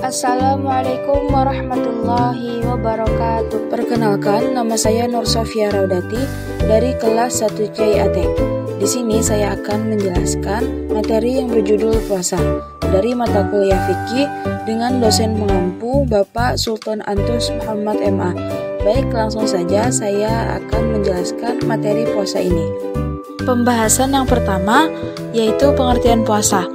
Assalamualaikum warahmatullahi wabarakatuh. Perkenalkan, nama saya Nur Sofia Raudati dari kelas 1 CIAT. Di sini saya akan menjelaskan materi yang berjudul puasa dari mata kuliah fikih dengan dosen pengampu Bapak Sultan Antus Muhammad MA. Baik, langsung saja saya akan menjelaskan materi puasa ini. Pembahasan yang pertama yaitu pengertian puasa.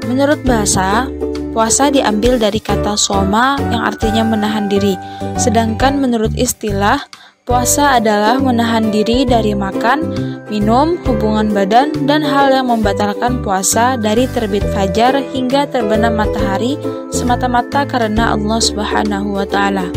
Menurut bahasa, puasa diambil dari kata soma yang artinya menahan diri. Sedangkan menurut istilah, puasa adalah menahan diri dari makan, minum, hubungan badan, dan hal yang membatalkan puasa dari terbit fajar hingga terbenam matahari semata-mata karena Allah Subhanahu wa Ta'ala.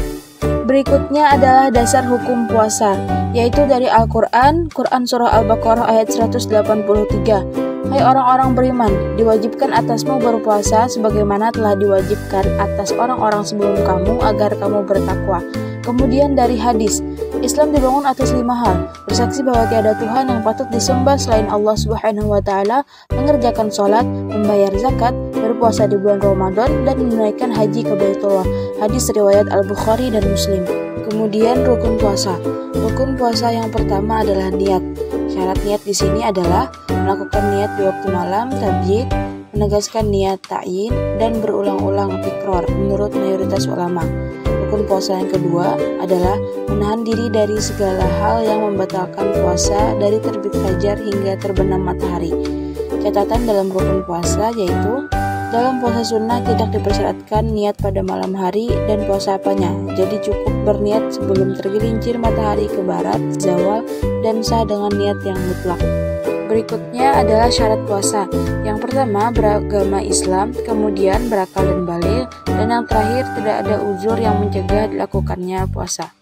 Berikutnya adalah dasar hukum puasa, yaitu dari Al-Quran, Quran Surah Al-Baqarah ayat 183. Hai orang-orang beriman, diwajibkan atasmu berpuasa sebagaimana telah diwajibkan atas orang-orang sebelum kamu agar kamu bertakwa. Kemudian dari hadis, Islam dibangun atas 5 hal: bersaksi bahwa tiada Tuhan yang patut disembah selain Allah Subhanahu wa Ta'ala, mengerjakan sholat, membayar zakat, berpuasa di bulan Ramadan, dan menunaikan haji ke Baitullah. Hadis riwayat Al-Bukhari dan Muslim. Kemudian rukun puasa. Rukun puasa yang pertama adalah niat. Syarat niat di sini adalah melakukan niat di waktu malam, tabyid, menegaskan niat ta'yin, dan berulang-ulang tikror menurut mayoritas ulama. Rukun puasa yang kedua adalah menahan diri dari segala hal yang membatalkan puasa dari terbit fajar hingga terbenam matahari. Catatan dalam rukun puasa yaitu dalam puasa sunnah tidak dipersyaratkan niat pada malam hari dan puasa apanya, jadi cukup berniat sebelum tergelincir matahari ke barat, zawal, dan sah dengan niat yang mutlak. Berikutnya adalah syarat puasa. Yang pertama, beragama Islam, kemudian berakal dan baligh, dan yang terakhir tidak ada uzur yang mencegah dilakukannya puasa.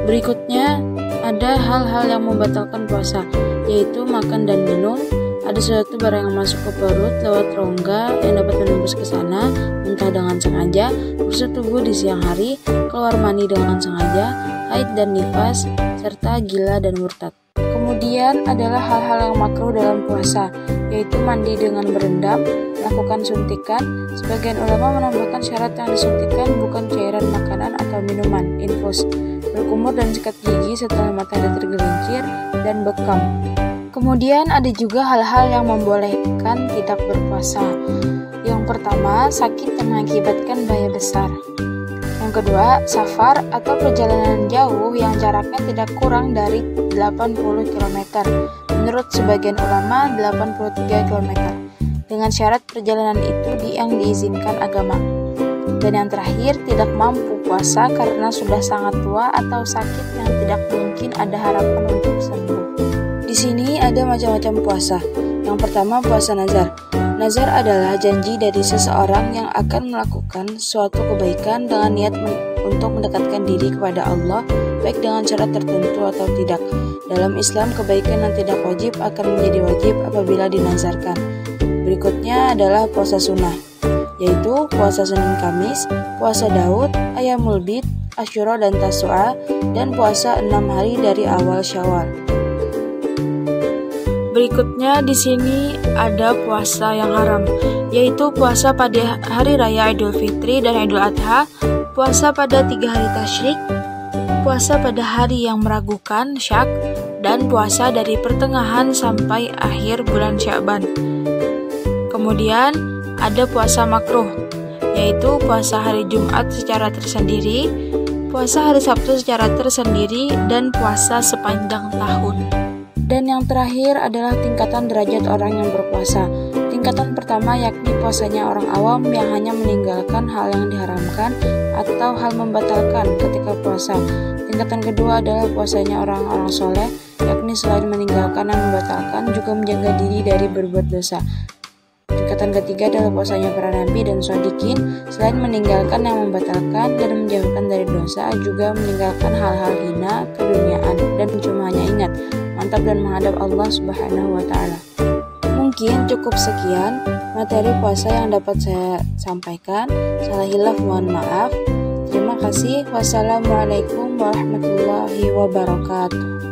Berikutnya ada hal-hal yang membatalkan puasa, yaitu makan dan minum. Ada sesuatu barang yang masuk ke perut lewat rongga yang dapat menembus ke sana, muntah dengan sengaja, bersetubuh di siang hari, keluar mani dengan sengaja, haid dan nifas, serta gila dan murtad. Kemudian adalah hal-hal yang makruh dalam puasa, yaitu mandi dengan berendam, melakukan suntikan. Sebagian ulama menambahkan syarat yang disuntikan bukan cairan makanan atau minuman, infus, berkumur dan sikat gigi setelah matahari tergelincir, dan bekam. Kemudian ada juga hal-hal yang membolehkan tidak berpuasa. Yang pertama, sakit yang mengakibatkan bahaya besar. Yang kedua, safar atau perjalanan jauh yang jaraknya tidak kurang dari 80 km. Menurut sebagian ulama, 83 km. Dengan syarat perjalanan itu yang diizinkan agama. Dan yang terakhir, tidak mampu puasa karena sudah sangat tua atau sakit yang tidak mungkin ada harapan untuk sembuh. Di sini ada macam-macam puasa. Yang pertama, puasa nazar. Nazar adalah janji dari seseorang yang akan melakukan suatu kebaikan dengan niat untuk mendekatkan diri kepada Allah, baik dengan syarat tertentu atau tidak. Dalam Islam, kebaikan yang tidak wajib akan menjadi wajib apabila dinazarkan. Berikutnya adalah puasa sunnah, yaitu puasa Senin Kamis, puasa Daud, Ayyamul Bid, Asyura dan Tasu'a, dan puasa 6 hari dari awal Syawal. Berikutnya di sini ada puasa yang haram, yaitu puasa pada hari raya Idul Fitri dan Idul Adha, puasa pada 3 hari tasyrik, puasa pada hari yang meragukan syak, dan puasa dari pertengahan sampai akhir bulan Sya'ban. Kemudian ada puasa makruh, yaitu puasa hari Jumat secara tersendiri, puasa hari Sabtu secara tersendiri, dan puasa sepanjang tahun. Dan yang terakhir adalah tingkatan derajat orang yang berpuasa. Tingkatan pertama yakni puasanya orang awam yang hanya meninggalkan hal yang diharamkan atau hal membatalkan ketika puasa. Tingkatan kedua adalah puasanya orang-orang soleh, yakni selain meninggalkan dan membatalkan juga menjaga diri dari berbuat dosa. Tingkatan ketiga adalah puasanya para nabi dan shodiqin, selain meninggalkan yang membatalkan dan menjauhkan dari dosa, juga meninggalkan hal-hal hina, keduniaan, dan cuma hanya ingat, mantap dan menghadap Allah Subhanahu wa Ta'ala. Mungkin cukup sekian materi puasa yang dapat saya sampaikan. Salah hilaf mohon maaf. Terima kasih. Wassalamualaikum warahmatullahi wabarakatuh.